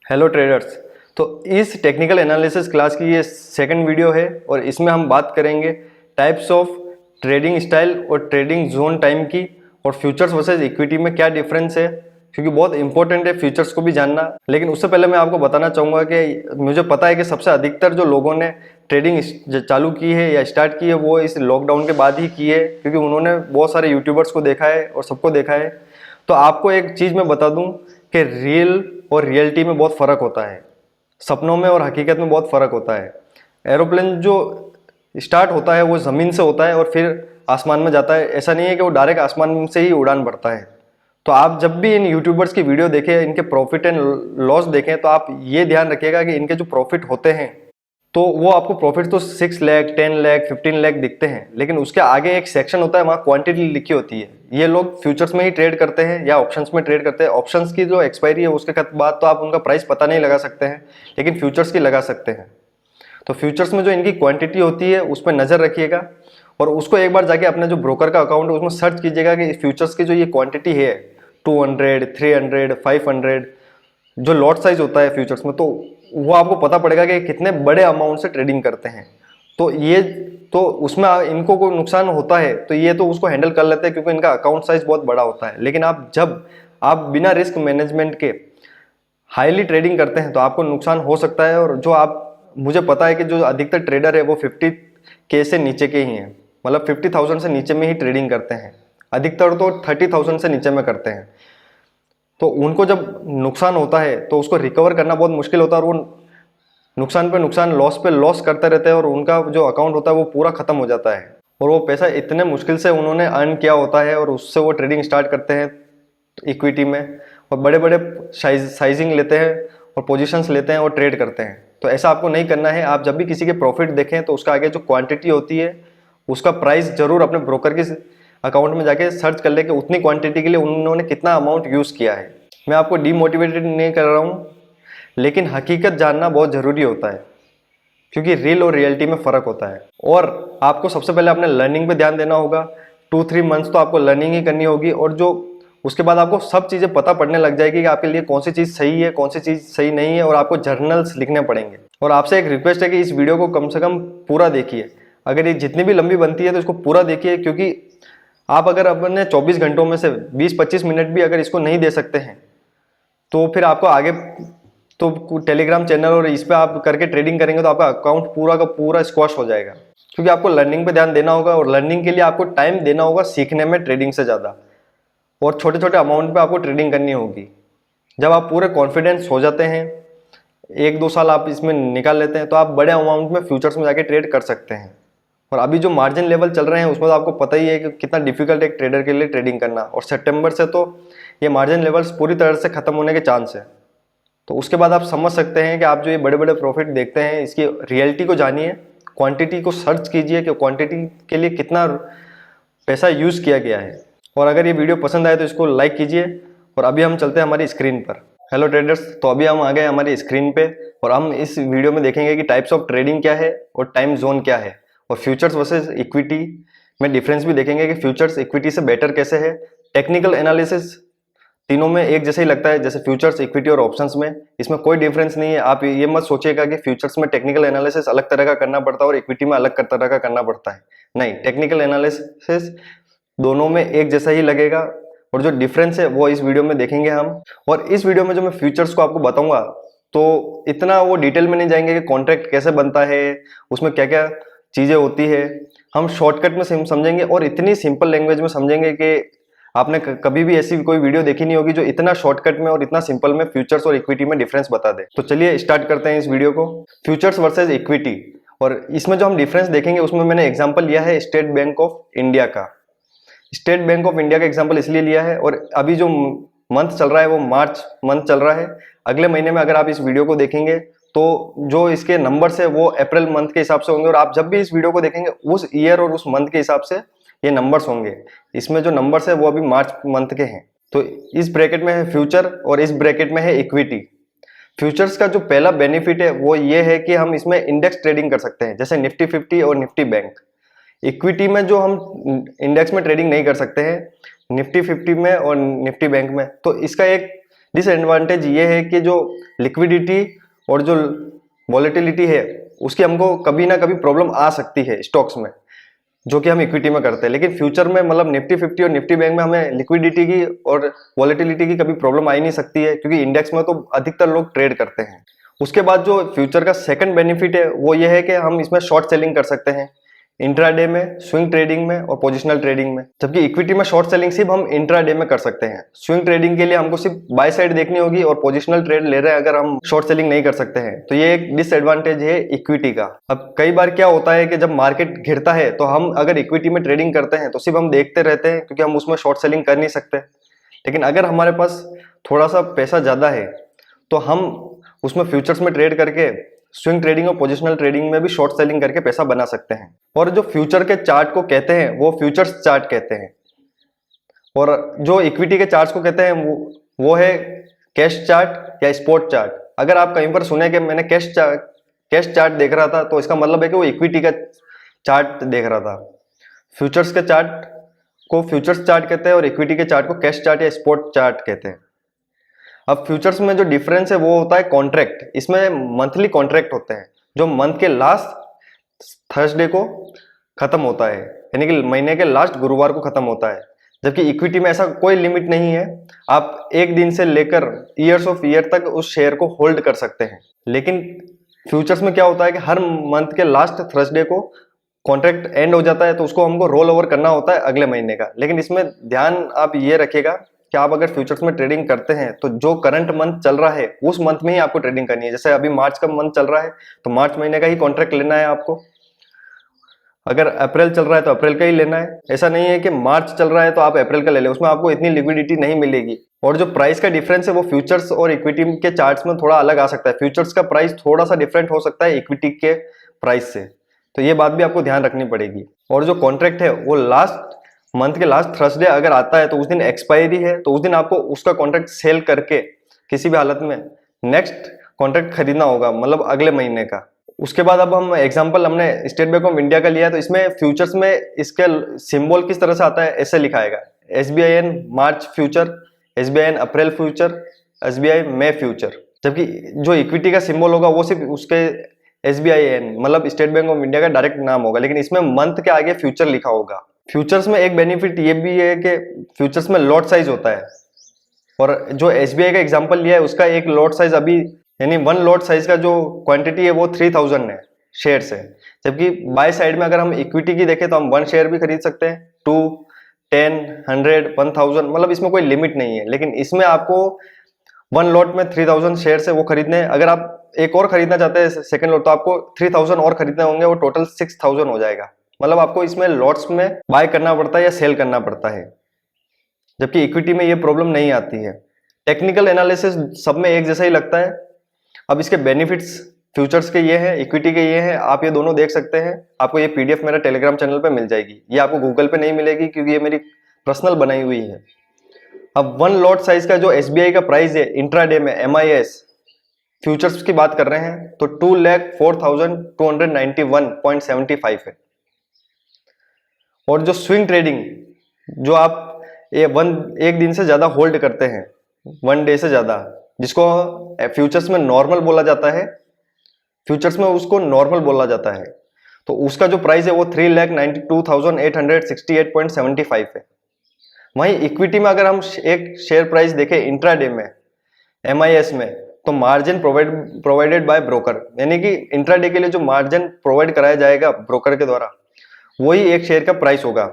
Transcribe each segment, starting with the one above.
Hello traders. तो इस technical analysis class की ये सेकंड वीडियो है और इसमें हम बात करेंगे टाइप्स ऑफ ट्रेडिंग स्टाइल और ट्रेडिंग जोन टाइम की, और फ्यूचर्स वर्सेस इक्विटी में क्या डिफरेंस है, क्योंकि बहुत इंपॉर्टेंट है फ्यूचर्स को भी जानना। लेकिन उससे पहले मैं आपको बताना चाहूँगा कि मुझे पता है कि सबसे अधिकतर जो लोगों ने ट्रेडिंग चालू की है या स्टार्ट की है वो इस लॉकडाउन के बाद ही की है, क्योंकि उन्होंने बहुत सारे यूट्यूबर्स को देखा है और सबको देखा है। तो आपको एक चीज़ मैं बता दूं कि रियल और रियलिटी में बहुत फ़र्क होता है, सपनों में और हकीकत में बहुत फ़र्क होता है। एरोप्लेन जो स्टार्ट होता है वो ज़मीन से होता है और फिर आसमान में जाता है, ऐसा नहीं है कि वो डायरेक्ट आसमान से ही उड़ान भरता है। तो आप जब भी इन यूट्यूबर्स की वीडियो देखें, इनके प्रॉफिट एंड लॉस देखें, तो आप ये ध्यान रखिएगा कि इनके जो प्रॉफिट होते हैं तो वो आपको प्रॉफिट तो 6 लाख 10 लाख 15 लाख दिखते हैं, लेकिन उसके आगे एक सेक्शन होता है, वहाँ क्वांटिटी लिखी होती है। ये लोग फ्यूचर्स में ही ट्रेड करते हैं या ऑप्शंस में ट्रेड करते हैं। ऑप्शंस की जो एक्सपायरी है उसके बाद तो आप उनका प्राइस पता नहीं लगा सकते हैं, लेकिन फ्यूचर्स की लगा सकते हैं। तो फ्यूचर्स में जो इनकी क्वांटिटी होती है उस पर नज़र रखिएगा और उसको एक बार जाके अपने जो ब्रोकर का अकाउंट है उसमें सर्च कीजिएगा कि फ्यूचर्स की जो ये क्वांटिटी है 200 300 500 जो लॉट साइज होता है फ्यूचर्स में, तो वो आपको पता पड़ेगा कि कितने बड़े अमाउंट से ट्रेडिंग करते हैं। तो ये तो उसमें इनको कोई नुकसान होता है तो ये तो उसको हैंडल कर लेते हैं क्योंकि इनका अकाउंट साइज बहुत बड़ा होता है। लेकिन आप बिना रिस्क मैनेजमेंट के हाईली ट्रेडिंग करते हैं तो आपको नुकसान हो सकता है। और जो आप मुझे पता है कि जो अधिकतर ट्रेडर है वो 50K से नीचे के ही हैं, मतलब 50,000 से नीचे में ही ट्रेडिंग करते हैं। अधिकतर तो 30,000 से नीचे में करते हैं। तो उनको जब नुकसान होता है तो उसको रिकवर करना बहुत मुश्किल होता है और वो नुकसान पे नुकसान लॉस पे लॉस करते रहते हैं और उनका जो अकाउंट होता है वो पूरा खत्म हो जाता है। और वो पैसा इतने मुश्किल से उन्होंने अर्न किया होता है और उससे वो ट्रेडिंग स्टार्ट करते हैं इक्विटी में, और बड़े बड़े साइजिंग लेते हैं और पोजीशंस लेते हैं और ट्रेड करते हैं। तो ऐसा आपको नहीं करना है। आप जब भी किसी के प्रॉफिट देखें तो उसका आगे जो क्वांटिटी होती है उसका प्राइस जरूर अपने ब्रोकर के अकाउंट में जाके सर्च कर ले कि उतनी क्वांटिटी के लिए उन्होंने कितना अमाउंट यूज़ किया है। मैं आपको डीमोटिवेटेड नहीं कर रहा हूँ, लेकिन हकीकत जानना बहुत ज़रूरी होता है, क्योंकि रियल और रियलिटी में फ़र्क होता है। और आपको सबसे पहले अपने लर्निंग पे ध्यान देना होगा। 2-3 मंथ्स तो आपको लर्निंग ही करनी होगी, और जो उसके बाद आपको सब चीज़ें पता पड़ने लग जाएगी कि आपके लिए कौन सी चीज़ सही है कौन सी चीज़ सही नहीं है, और आपको जर्नल्स लिखने पड़ेंगे। और आपसे एक रिक्वेस्ट है कि इस वीडियो को कम से कम पूरा देखिए। अगर ये जितनी भी लंबी बनती है तो इसको पूरा देखिए, क्योंकि आप अगर अपने 24 घंटों में से 20-25 मिनट भी अगर इसको नहीं दे सकते हैं तो फिर आपको आगे तो टेलीग्राम चैनल और इस पे आप करके ट्रेडिंग करेंगे तो आपका अकाउंट पूरा का पूरा स्क्वॉश हो जाएगा। क्योंकि आपको लर्निंग पे ध्यान देना होगा, और लर्निंग के लिए आपको टाइम देना होगा सीखने में ट्रेडिंग से ज़्यादा, और छोटे छोटे अमाउंट पे आपको ट्रेडिंग करनी होगी। जब आप पूरे कॉन्फिडेंस हो जाते हैं, 1-2 साल आप इसमें निकाल लेते हैं, तो आप बड़े अमाउंट में फ्यूचर्स में जाके ट्रेड कर सकते हैं। और अभी जो मार्जिन लेवल चल रहे हैं उसमें तो आपको पता ही है कि कितना डिफिकल्ट है एक ट्रेडर के लिए ट्रेडिंग करना, और सितंबर से तो ये मार्जिन लेवल्स पूरी तरह से खत्म होने के चांस है। तो उसके बाद आप समझ सकते हैं कि आप जो ये बड़े बड़े प्रॉफिट देखते हैं इसकी रियलिटी को जानिए, क्वांटिटी को सर्च कीजिए कि क्वांटिटी के लिए कितना पैसा यूज़ किया गया है। और अगर ये वीडियो पसंद आए तो इसको लाइक कीजिए। और अभी हम चलते हैं हमारी स्क्रीन पर। हेलो ट्रेडर्स, तो अभी हम आ गए हमारी स्क्रीन पे, और हम इस वीडियो में देखेंगे कि टाइप्स ऑफ ट्रेडिंग क्या है और टाइम जोन क्या है, और फ्यूचर्स वर्सेस इक्विटी में डिफरेंस भी देखेंगे कि फ्यूचर्स इक्विटी से बेटर कैसे है। टेक्निकल एनालिसिस तीनों में एक जैसे ही लगता है, जैसे फ्यूचर्स इक्विटी और ऑप्शंस में, इसमें कोई डिफरेंस नहीं है। आप ये मत सोचिएगा कि फ्यूचर्स में टेक्निकल एनालिसिस अलग तरह का करना पड़ता है और इक्विटी में अलग तरह का करना पड़ता है। नहीं, टेक्निकल एनालिसिस दोनों में एक जैसा ही लगेगा, और जो डिफरेंस है वो इस वीडियो में देखेंगे हम। और इस वीडियो में जो मैं फ्यूचर्स को आपको बताऊंगा तो इतना वो डिटेल में नहीं जाएंगे कि कॉन्ट्रैक्ट कैसे बनता है, उसमें क्या क्या चीजें होती है। हम शॉर्टकट में समझेंगे और इतनी सिंपल लैंग्वेज में समझेंगे कि आपने कभी भी ऐसी कोई वीडियो देखी नहीं होगी जो इतना शॉर्टकट में और इतना सिंपल में फ्यूचर्स और इक्विटी में डिफरेंस बता दे। तो चलिए स्टार्ट करते हैं इस वीडियो को। फ्यूचर्स वर्सेस इक्विटी, और इसमें जो हम डिफरेंस देखेंगे उसमें मैंने एग्जांपल लिया है स्टेट बैंक ऑफ इंडिया का। स्टेट बैंक ऑफ इंडिया का एग्जांपल इसलिए लिया है, और अभी जो मंथ चल रहा है वो मार्च मंथ चल रहा है। अगले महीने में अगर आप इस वीडियो को देखेंगे तो जो इसके नंबर्स है वो अप्रैल मंथ के हिसाब से होंगे, और आप जब भी इस वीडियो को देखेंगे उस ईयर और उस मंथ के हिसाब से ये नंबर्स होंगे। इसमें जो नंबर्स है वो अभी मार्च मंथ के हैं। तो इस ब्रैकेट में है फ्यूचर और इस ब्रैकेट में है इक्विटी। फ्यूचर्स का जो पहला बेनिफिट है वो ये है कि हम इसमें इंडेक्स ट्रेडिंग कर सकते हैं, जैसे निफ्टी 50 और निफ्टी बैंक। इक्विटी में जो हम इंडेक्स में ट्रेडिंग नहीं कर सकते हैं, निफ्टी 50 में और निफ्टी बैंक में। तो इसका एक डिसएडवांटेज ये है कि जो लिक्विडिटी और जो वॉलेटिलिटी है उसकी हमको कभी ना कभी प्रॉब्लम आ सकती है स्टॉक्स में, जो कि हम इक्विटी में करते हैं। लेकिन फ्यूचर में मतलब निफ्टी 50 और निफ्टी बैंक में हमें लिक्विडिटी की और वॉलेटिलिटी की कभी प्रॉब्लम आ ही नहीं सकती है, क्योंकि इंडेक्स में तो अधिकतर लोग ट्रेड करते हैं। उसके बाद जो फ्यूचर का सेकंड बेनिफिट है वो ये है कि हम इसमें शॉर्ट सेलिंग कर सकते हैं इंट्राडे में, स्विंग ट्रेडिंग में और पोजिशनल ट्रेडिंग में। जबकि इक्विटी में शॉर्ट सेलिंग सिर्फ हम इंट्राडे में कर सकते हैं। स्विंग ट्रेडिंग के लिए हमको सिर्फ बाय साइड देखनी होगी और पोजिशनल ट्रेड ले रहे हैं अगर हम शॉर्ट सेलिंग नहीं कर सकते हैं, तो ये एक डिसएडवांटेज है इक्विटी का। अब कई बार क्या होता है कि जब मार्केट गिरता है तो हम अगर इक्विटी में ट्रेडिंग करते हैं तो सिर्फ हम देखते रहते हैं, क्योंकि हम उसमें शॉर्ट सेलिंग कर नहीं सकते। लेकिन अगर हमारे पास थोड़ा सा पैसा ज्यादा है तो हम उसमें फ्यूचर्स में ट्रेड करके स्विंग ट्रेडिंग और पोजिशनल ट्रेडिंग में भी शॉर्ट सेलिंग करके पैसा बना सकते हैं। और जो फ्यूचर के चार्ट को कहते हैं वो फ्यूचर्स चार्ट कहते हैं, और जो इक्विटी के चार्ट्स को कहते हैं वो है कैश चार्ट या स्पॉट चार्ट। अगर आप कहीं पर सुने कि मैंने कैश चार्ट देख रहा था तो इसका मतलब है कि वो इक्विटी का चार्ट देख रहा था। फ्यूचर्स के चार्ट को फ्यूचर्स चार्ट कहते हैं और इक्विटी के चार्ट को कैश चार्ट या स्पॉट चार्ट कहते हैं। अब फ्यूचर्स में जो डिफरेंस है वो होता है कॉन्ट्रैक्ट। इसमें मंथली कॉन्ट्रैक्ट होते हैं जो मंथ के लास्ट थर्सडे को खत्म होता है, यानी कि महीने के लास्ट गुरुवार को खत्म होता है। जबकि इक्विटी में ऐसा कोई लिमिट नहीं है, आप एक दिन से लेकर ईयर्स ऑफ ईयर तक उस शेयर को होल्ड कर सकते हैं। लेकिन फ्यूचर्स में क्या होता है कि हर मंथ के लास्ट थर्सडे को कॉन्ट्रैक्ट एंड हो जाता है, तो उसको हमको रोल ओवर करना होता है अगले महीने का। लेकिन इसमें ध्यान आप ये रखिएगा कि आप अगर फ्यूचर्स में ट्रेडिंग करते हैं तो जो करंट मंथ चल रहा है उस मंथ में ही आपको ट्रेडिंग करनी है। जैसे अभी मार्च का मंथ चल रहा है तो मार्च महीने का ही कॉन्ट्रैक्ट लेना है आपको। अगर अप्रैल चल रहा है तो अप्रैल का ही लेना है। ऐसा नहीं है कि मार्च चल रहा है तो आप अप्रैल का ले लें, उसमें आपको इतनी लिक्विडिटी नहीं मिलेगी। और जो प्राइस का डिफरेंस है वो फ्यूचर्स और इक्विटी के चार्ट्स में थोड़ा अलग आ सकता है। फ्यूचर्स का प्राइस थोड़ा सा डिफरेंट हो सकता है इक्विटी के प्राइस से, तो ये बात भी आपको ध्यान रखनी पड़ेगी। और जो कॉन्ट्रैक्ट है वो लास्ट मंथ के लास्ट थर्सडे अगर आता है तो उस दिन एक्सपायरी है, तो उस दिन आपको उसका कॉन्ट्रैक्ट सेल करके किसी भी हालत में नेक्स्ट कॉन्ट्रैक्ट खरीदना होगा, मतलब अगले महीने का। उसके बाद अब हम एग्जांपल हमने स्टेट बैंक ऑफ इंडिया का लिया है, तो इसमें फ्यूचर्स में इसका सिंबल किस तरह से आता है, ऐसे लिखा आएगा SBIN मार्च फ्यूचर, SBIN अप्रैल फ्यूचर, SBI मई फ्यूचर। जबकि जो इक्विटी का सिंबल होगा वो सिर्फ उसके SBIN मतलब स्टेट बैंक ऑफ इंडिया का डायरेक्ट नाम होगा, लेकिन इसमें मंथ के आगे फ्यूचर लिखा होगा। फ्यूचर्स में एक बेनिफिट ये भी है कि फ्यूचर्स में लॉट साइज होता है, और जो SBI का एग्जांपल लिया है उसका एक लॉट साइज अभी यानी 1 लॉट साइज का जो क्वांटिटी है वो 3000 है शेयर से। जबकि बाय साइड में अगर हम इक्विटी की देखें तो हम 1 शेयर भी खरीद सकते हैं, 2, 10, 100, 1000, मतलब इसमें कोई लिमिट नहीं है। लेकिन इसमें आपको 1 लॉट में 3000 शेयर है वो खरीदने हैं। अगर आप एक और खरीदना चाहते हैं सेकंड लॉट तो आपको 3000 और खरीदने होंगे, वो टोटल 6000 हो जाएगा। मतलब आपको इसमें लॉट्स में बाय करना पड़ता है या सेल करना पड़ता है, जबकि इक्विटी में ये प्रॉब्लम नहीं आती है। टेक्निकल एनालिसिस सब में एक जैसा ही लगता है। अब इसके बेनिफिट्स फ्यूचर्स के ये हैं, इक्विटी के ये हैं, आप ये दोनों देख सकते हैं। आपको ये PDF मेरा टेलीग्राम चैनल पे मिल जाएगी, ये आपको गूगल पे नहीं मिलेगी क्योंकि ये मेरी पर्सनल बनाई हुई है। अब 1 लॉट साइज का जो SBI का प्राइस है इंट्राडे में MIS फ्यूचर्स की बात कर रहे हैं तो 2,04,291.75 है। और जो स्विंग ट्रेडिंग जो आप एक दिन से ज्यादा होल्ड करते हैं, 1 डे से ज्यादा, जिसको फ्यूचर्स में नॉर्मल बोला जाता है, फ्यूचर्स में उसको नॉर्मल बोला जाता है, तो उसका जो प्राइस है वो 3,92,868.75 है। वहीं इक्विटी में अगर हम एक शेयर प्राइस देखें इंट्राडे में MIS में, तो मार्जिन प्रोवाइडेड बाय ब्रोकर, यानी कि इंट्राडे के लिए जो मार्जिन प्रोवाइड कराया जाएगा ब्रोकर के द्वारा वही एक शेयर का प्राइस होगा।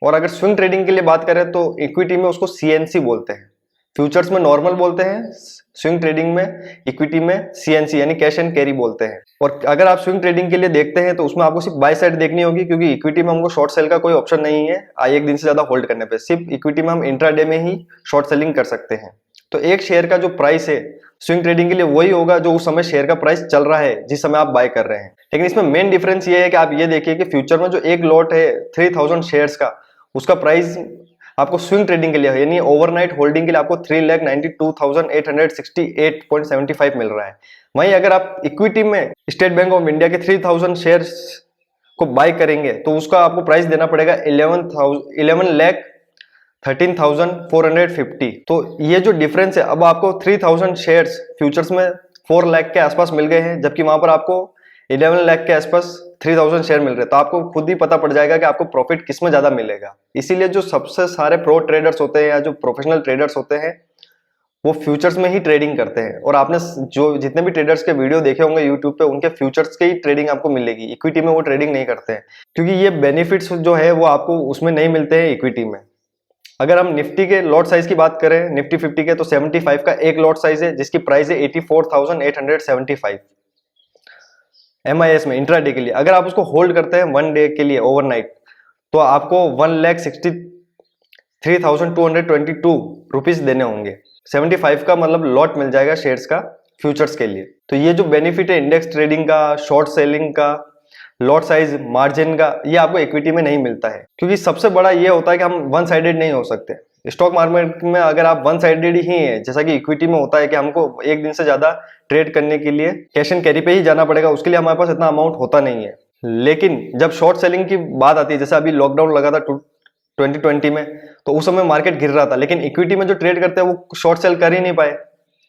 और अगर स्विंग ट्रेडिंग के लिए बात करें तो इक्विटी में उसको CNC बोलते हैं, फ्यूचर्स में नॉर्मल बोलते हैं, स्विंग ट्रेडिंग में इक्विटी में CNC यानी कैश एंड कैरी बोलते हैं। और अगर आप स्विंग ट्रेडिंग के लिए देखते हैं तो उसमें आपको सिर्फ बाय साइड देखनी होगी, क्योंकि इक्विटी में हमको शॉर्ट सेल का कोई ऑप्शन नहीं है एक दिन से ज्यादा होल्ड करने पे। सिर्फ इक्विटी में हम इंट्राडे में ही शॉर्ट सेलिंग कर सकते हैं। तो एक शेयर का जो प्राइस है स्विंग ट्रेडिंग के लिए वही होगा जो उस समय शेयर का प्राइस चल रहा है जिस समय आप बाय कर रहे हैं। लेकिन इसमें मेन डिफरेंस ये है कि आप ये देखिए कि फ्यूचर में जो एक लॉट है 3000 शेयर्स का, उसका प्राइस आपको स्विंग ट्रेडिंग के लिए यानी ओवरनाइट होल्डिंग के लिए आपको 3,92,868.75 मिल रहा है। वहीं अगर आप इक्विटी में स्टेट बैंक ऑफ इंडिया के 3000 शेयर्स को बाय करेंगे तो उसका आपको प्राइस देना पड़ेगा 13,450। तो ये जो डिफरेंस है, अब आपको 3,000 शेयर्स फ्यूचर्स में 4 लाख के आसपास मिल गए हैं, जबकि वहां पर आपको 11 लाख के आसपास 3,000 शेयर मिल रहे हैं। तो आपको खुद ही पता पड़ जाएगा कि आपको प्रॉफिट किस में ज्यादा मिलेगा। इसीलिए जो सबसे सारे प्रो ट्रेडर्स होते हैं या जो प्रोफेशनल ट्रेडर्स होते हैं वो फ्यूचर्स में ही ट्रेडिंग करते हैं। और आपने जो जितने भी ट्रेडर्स के वीडियो देखे होंगे यूट्यूब पे, उनके फ्यूचर्स की ही ट्रेडिंग आपको मिलेगी। इक्विटी में वो ट्रेडिंग नहीं करते हैं, क्योंकि ये बेनिफिट्स जो है वो आपको उसमें नहीं मिलते हैं इक्विटी में। अगर हम निफ्टी के लॉट साइज की बात करें, निफ्टी 50 के, तो 75 का एक लॉट साइज है, जिसकी प्राइस है 84,875 MIS में इंट्राडे के लिए। अगर आप उसको होल्ड करते हैं 1 डे के लिए ओवरनाइट, तो आपको 1,63,222 रुपीज देने होंगे। 75 का मतलब लॉट मिल जाएगा शेयर्स का फ्यूचर्स के लिए। तो ये जो बेनिफिट है इंडेक्स ट्रेडिंग का, शॉर्ट सेलिंग का, लॉट साइज, मार्जिन का, ये आपको इक्विटी में नहीं मिलता है। क्योंकि सबसे बड़ा ये होता है कि हम वन साइडेड नहीं हो सकते। स्टॉक मार्केट में अगर आप वन साइडेड ही है, जैसा कि इक्विटी में होता है कि हमको एक दिन से ज्यादा ट्रेड करने के लिए कैश एंड कैरी पे ही जाना पड़ेगा, उसके लिए हमारे पास इतना अमाउंट होता नहीं है। लेकिन जब शॉर्ट सेलिंग की बात आती है, जैसे अभी लॉकडाउन लगा था 2020 में, तो उस समय मार्केट गिर रहा था, लेकिन इक्विटी में जो ट्रेड करते हैं वो शॉर्ट सेल कर ही नहीं पाए,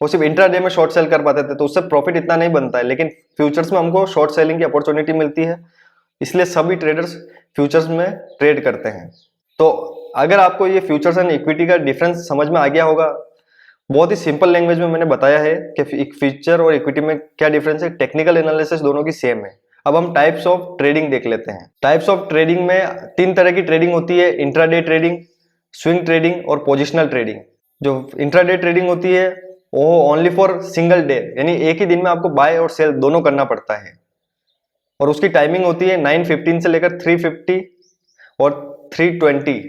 वो सिर्फ इंट्राडे में शॉर्ट सेल कर पाते थे, तो उससे प्रॉफिट इतना नहीं बनता है। लेकिन फ्यूचर्स में हमको शॉर्ट सेलिंग की अपॉर्चुनिटी मिलती है, इसलिए सभी ट्रेडर्स फ्यूचर्स में ट्रेड करते हैं। तो अगर आपको ये फ्यूचर्स एंड इक्विटी का डिफरेंस समझ में आ गया होगा, बहुत ही सिंपल लैंग्वेज में मैंने बताया है कि फ्यूचर और इक्विटी में क्या डिफरेंस है। टेक्निकल एनालिसिस दोनों की सेम है। अब हम टाइप्स ऑफ ट्रेडिंग देख लेते हैं। टाइप्स ऑफ ट्रेडिंग में 3 तरह की ट्रेडिंग होती है, इंट्राडे ट्रेडिंग, स्विंग ट्रेडिंग और पोजिशनल ट्रेडिंग। जो इंट्राडे ट्रेडिंग होती है वो ओनली फॉर सिंगल डे, यानी एक ही दिन में आपको बाय और सेल दोनों करना पड़ता है, और उसकी टाइमिंग होती है 9:15 से लेकर 3:50 और 3:20।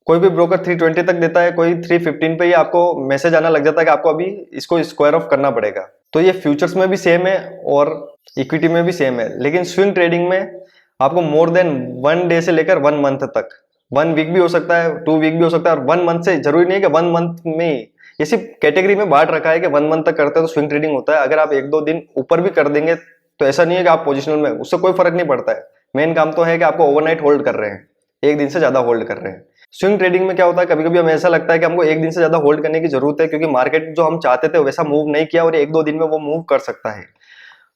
कोई भी ब्रोकर 3:20 तक देता है, कोई 3:15 पे ही आपको मैसेज आना लग जाता है कि आपको अभी इसको स्क्वायर ऑफ करना पड़ेगा। तो ये फ्यूचर्स में भी सेम है और इक्विटी में भी सेम है। लेकिन स्विंग ट्रेडिंग में आपको मोर देन 1 डे से लेकर 1 मंथ तक, 1 वीक भी हो सकता है, 2 वीक भी हो सकता है, और 1 मंथ से जरूरी नहीं है कि 1 मंथ में ही, ये सिर्फ कैटेगरी में बांट रखा है कि 1 मंथ तक करते हैं तो स्विंग ट्रेडिंग होता है। अगर आप 1-2 दिन ऊपर भी कर देंगे तो ऐसा नहीं है कि आप पोजिशनल में, उससे कोई फर्क नहीं पड़ता है। मेन काम तो है कि आपको ओवरनाइट होल्ड कर रहे हैं, एक दिन से ज्यादा होल्ड कर रहे हैं। स्विंग ट्रेडिंग में क्या होता है, कभी कभी हमें ऐसा लगता है कि हमको एक दिन से ज्यादा होल्ड करने की जरूरत है, क्योंकि मार्केट जो हम चाहते थे वैसा मूव नहीं किया और 1-2 दिन में वो मूव कर सकता है।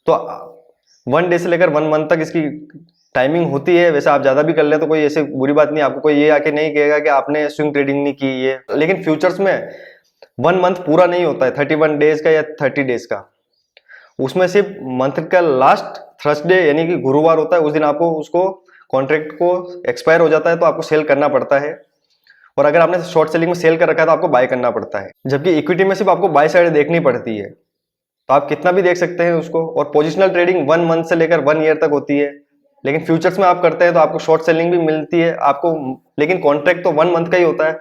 तो 1 डे से लेकर 1 मंथ तक इसकी टाइमिंग होती है। वैसे आप ज्यादा भी कर ले तो कोई ऐसी बुरी बात नहीं, आपको कोई ये आके नहीं कहेगा कि आपने स्विंग ट्रेडिंग नहीं की ये। लेकिन फ्यूचर्स में 1 मंथ पूरा नहीं होता है, 31 डेज का या 30 डेज का। उसमें सिर्फ मंथ का लास्ट थर्सडे यानी कि गुरुवार होता है, उस दिन आपको उसको कॉन्ट्रैक्ट को एक्सपायर हो जाता है, तो आपको सेल करना पड़ता है। और अगर आपने शॉर्ट सेलिंग में सेल कर रखा है तो आपको बाय करना पड़ता है। जबकि इक्विटी में सिर्फ आपको बाय साइड देखनी पड़ती है, तो आप कितना भी देख सकते हैं उसको। और पोजिशनल ट्रेडिंग 1 मंथ से लेकर 1 ईयर तक होती है। लेकिन फ्यूचर्स में आप करते हैं तो आपको शॉर्ट सेलिंग भी मिलती है आपको, लेकिन कॉन्ट्रैक्ट तो 1 मंथ का ही होता है।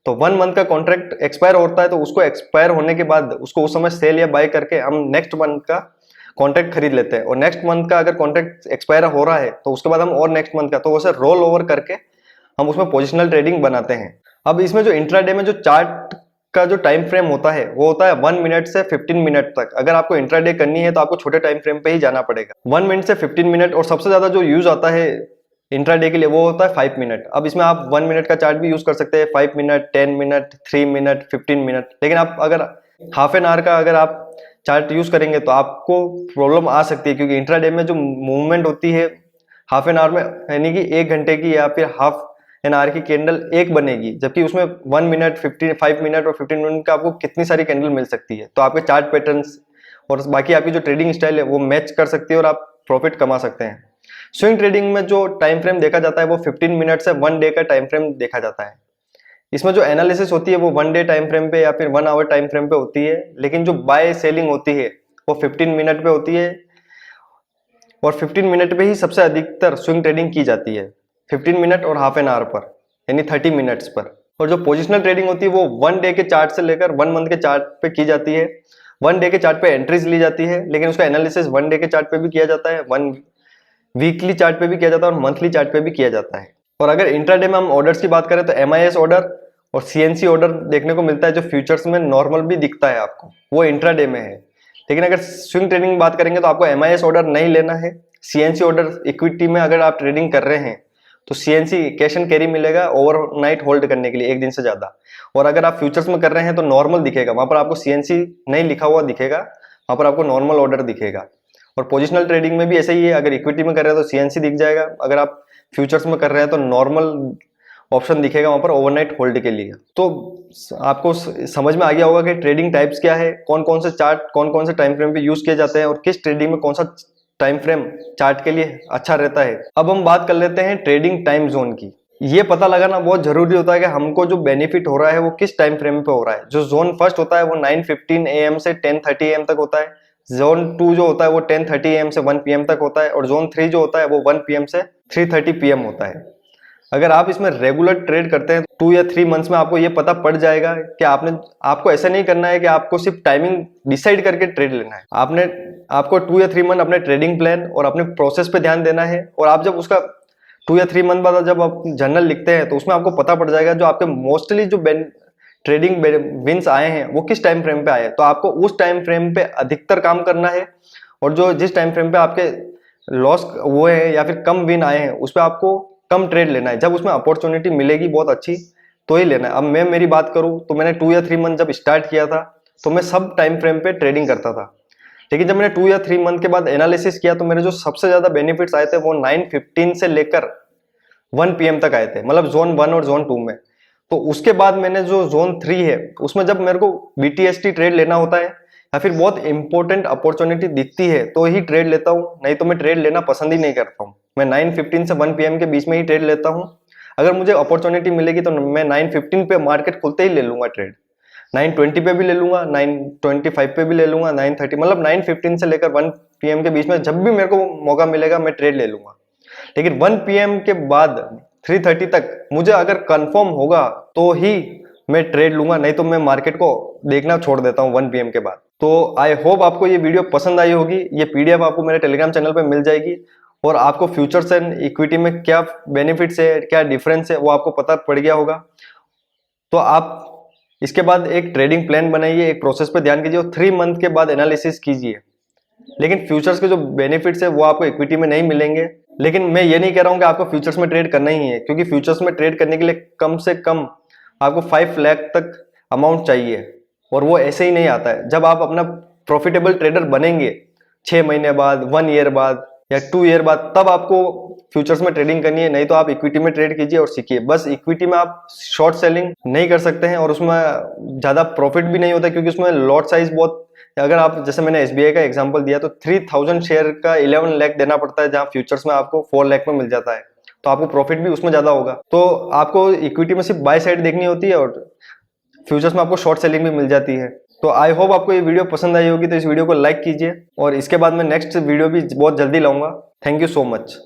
तो 1 मंथ का कॉन्ट्रैक्ट एक्सपायर होता है, तो उसको एक्सपायर होने के बाद उसको उस समय सेल या बाय करके हम नेक्स्ट मंथ का कॉन्ट्रैक्ट खरीद लेते हैं। और नेक्स्ट मंथ का अगर कॉन्ट्रैक्ट एक्सपायर हो रहा है तो उसके बाद हम और नेक्स्ट मंथ का, तो वैसे रोल ओवर करके हम उसमें पोजिशनल ट्रेडिंग बनाते हैं। अब इसमें जो इंट्राडे में जो चार्ट का जो टाइम फ्रेम होता है वो होता है 1 मिनट से 15 मिनट तक। अगर आपको इंट्राडे करनी है तो आपको छोटे टाइम फ्रेम पे ही जाना पड़ेगा, 1 मिनट से 15 मिनट। और सबसे ज्यादा जो यूज आता है इंट्राडे के लिए वो होता है 5 मिनट। अब इसमें आप 1 मिनट का चार्ट भी यूज कर सकते हैं, 5 मिनट, 10 मिनट, 3 मिनट, 15 मिनट। लेकिन आप अगर हाफ एन आवर का अगर आप चार्ट यूज करेंगे तो आपको प्रॉब्लम आ सकती है, क्योंकि इंट्राडे में जो मूवमेंट होती है हाफ एन आवर में, यानी कि 1 घंटे की या फिर हाफ एन आवर की कैंडल एक बनेगी, जबकि उसमें 1 मिनट, 5 मिनट और 15 मिनट का आपको कितनी सारी कैंडल मिल सकती है। तो आपके चार्ट पैटर्न्स और बाकी आपकी जो ट्रेडिंग स्टाइल है वो मैच कर सकती है और आप प्रॉफिट कमा सकते हैं। स्विंग ट्रेडिंग में जो टाइम फ्रेम देखा जाता है वो 15 मिनट से 1 डे का टाइम फ्रेम देखा जाता है। इसमें जो एनालिसिस होती है वो 1 डे टाइम फ्रेम पे या फिर 1 आवर टाइम फ्रेम पे होती है। लेकिन जो बाय सेलिंग होती है वो 15 मिनट पे होती है, और 15 मिनट पे ही सबसे अधिकतर स्विंग ट्रेडिंग की जाती है, 15 मिनट और हाफ एन आवर पर, यानी 30 मिनट्स पर। और जो पोजिशनल ट्रेडिंग होती है वो 1 डे के चार्ट से लेकर 1 मंथ के चार्ट पे की जाती है। 1 डे के चार्ट पे एंट्रीज ली जाती है, लेकिन उसका एनालिसिस 1 डे के चार्ट पे भी किया जाता है, 1 वीकली चार्ट पे भी किया जाता है और मंथली चार्ट पे भी किया जाता है। और अगर इंट्राडे में हम ऑर्डर्स की बात करें तो MIS ऑर्डर और CNC ऑर्डर देखने को मिलता है, जो फ्यूचर्स में नॉर्मल भी दिखता है आपको, वो इंट्राडे में है। लेकिन अगर स्विंग ट्रेडिंग की बात करेंगे तो आपको MIS ऑर्डर नहीं लेना है। CNC ऑर्डर इक्विटी में अगर आप ट्रेडिंग कर रहे हैं तो CNC कैश एंड कैरी मिलेगा ओवरनाइट होल्ड करने के लिए 1 दिन से ज्यादा। और अगर आप फ्यूचर्स में कर रहे हैं तो नॉर्मल दिखेगा, वहां पर आपको CNC नहीं लिखा हुआ दिखेगा, वहां पर आपको नॉर्मल ऑर्डर दिखेगा। और पोजिशनल ट्रेडिंग में भी ऐसा ही है, अगर इक्विटी में कर रहे हैं तो CNC दिख जाएगा, अगर आप फ्यूचर्स में कर रहे हैं तो नॉर्मल ऑप्शन दिखेगा वहां पर ओवरनाइट होल्ड के लिए। तो आपको समझ में आ गया होगा कि ट्रेडिंग टाइप्स क्या है, कौन कौन से चार्ट कौन कौन से टाइम फ्रेम पे यूज किए जाते हैं और किस ट्रेडिंग में कौन सा टाइम फ्रेम चार्ट के लिए अच्छा रहता है। अब हम बात कर लेते हैं ट्रेडिंग टाइम जोन की। ये पता लगाना बहुत जरूरी होता है कि हमको जो बेनिफिट हो रहा है वो किस टाइम फ्रेम पे हो रहा है। जो जोन फर्स्ट होता है वो 9:15 AM से 10:30 AM तक होता है। जोन 2 जो होता है वो 10:30 AM से 1 PM तक होता है। और जोन 3 जो होता है वो 1 PM से 3:30 PM होता है। अगर आप इसमें रेगुलर ट्रेड करते हैं 2 या 3 मंथ्स में आपको ये पता पड़ जाएगा कि आपको ऐसा नहीं करना है कि आपको सिर्फ टाइमिंग डिसाइड करके ट्रेड लेना है। आपको 2 या 3 मंथ अपने ट्रेडिंग प्लान और अपने प्रोसेस पे ध्यान देना है। और आप जब उसका 2 या 3 मंथ बाद जब आप जर्नल लिखते हैं तो उसमें आपको पता पड़ जाएगा जो आपके मोस्टली जो ट्रेडिंग विंस आए हैं वो किस टाइम फ्रेम पे आए हैं। तो आपको उस टाइम फ्रेम पे अधिकतर काम करना है। और जो जिस टाइम फ्रेम पे आपके लॉस हुए हैं या फिर कम विन आए हैं उस पर आपको कम ट्रेड लेना है। जब उसमें अपॉर्चुनिटी मिलेगी बहुत अच्छी तो ही लेना है। अब मैं मेरी बात करूं तो मैंने 2 या 3 मंथ जब स्टार्ट किया था तो मैं सब टाइम फ्रेम पे ट्रेडिंग करता था। लेकिन जब मैंने 2 या 3 मंथ के बाद एनालिसिस किया तो मेरे जो सबसे ज्यादा बेनिफिट्स आए थे वो 9:15 से लेकर 1 PM तक आए थे, मतलब जोन 1 और जोन 2 में। तो उसके बाद मैंने जो जोन 3 है उसमें जब मेरे को BTST ट्रेड लेना होता है या फिर बहुत इंपॉर्टेंट अपॉर्चुनिटी दिखती है तो ही ट्रेड लेता हूँ, नहीं तो मैं ट्रेड लेना पसंद ही नहीं करता हूँ। मैं 9:15 से 1 PM के बीच में ही ट्रेड लेता हूँ। अगर मुझे अपॉर्चुनिटी मिलेगी तो मैं 9:15 पे मार्केट खुलते ही ले लूंगा ट्रेड, 9:20 पे भी ले लूंगा, 9:25 पे भी ले लूंगा, 9:30, मतलब 9:15 से लेकर 1 PM के बीच में जब भी मेरे को मौका मिलेगा मैं ट्रेड ले लूंगा। लेकिन 1 PM के बाद 3:30 तक मुझे अगर कंफर्म होगा तो ही मैं ट्रेड लूंगा, नहीं तो मैं मार्केट को देखना छोड़ देता हूँ 1 PM के बाद। तो आई होप आपको ये वीडियो पसंद आई होगी। ये PDF आपको मेरे टेलीग्राम चैनल पे मिल जाएगी और आपको फ्यूचर्स एंड इक्विटी में क्या बेनिफिट्स है, क्या डिफरेंस है वो आपको पता पड़ गया होगा। तो आप इसके बाद एक ट्रेडिंग प्लान बनाइए, एक प्रोसेस पे ध्यान कीजिए और 3 मंथ के बाद एनालिसिस कीजिए। लेकिन फ्यूचर्स के जो बेनिफिट्स है वो आपको इक्विटी में नहीं मिलेंगे। लेकिन मैं ये नहीं कह रहा हूँ कि आपको फ्यूचर्स में ट्रेड करना ही है, क्योंकि फ्यूचर्स में ट्रेड करने के लिए कम से कम आपको 5 लाख तक अमाउंट चाहिए और वो ऐसे ही नहीं आता है। जब आप अपना प्रॉफिटेबल ट्रेडर बनेंगे 6 महीने बाद, 1 ईयर बाद या 2 ईयर बाद, तब आपको फ्यूचर्स में ट्रेडिंग करनी है। नहीं तो आप इक्विटी में ट्रेड कीजिए और सीखिए। बस इक्विटी में आप शॉर्ट सेलिंग नहीं कर सकते हैं और उसमें ज्यादा प्रॉफिट भी नहीं होता क्योंकि उसमें लॉट साइज बहुत, अगर आप जैसे मैंने SBI का एग्जांपल दिया तो 3000 शेयर का 11 लाख देना पड़ता है, जहां फ्यूचर्स में आपको 4 लाख में मिल जाता है। तो आपको प्रॉफिट भी उसमें ज्यादा होगा। तो आपको इक्विटी में सिर्फ बाय साइड देखनी होती है और फ्यूचर्स में आपको शॉर्ट सेलिंग भी मिल जाती है। तो आई होप आपको ये वीडियो पसंद आई होगी। तो इस वीडियो को लाइक कीजिए और इसके बाद मैं नेक्स्ट वीडियो भी बहुत जल्दी लाऊंगा। Thank you so much.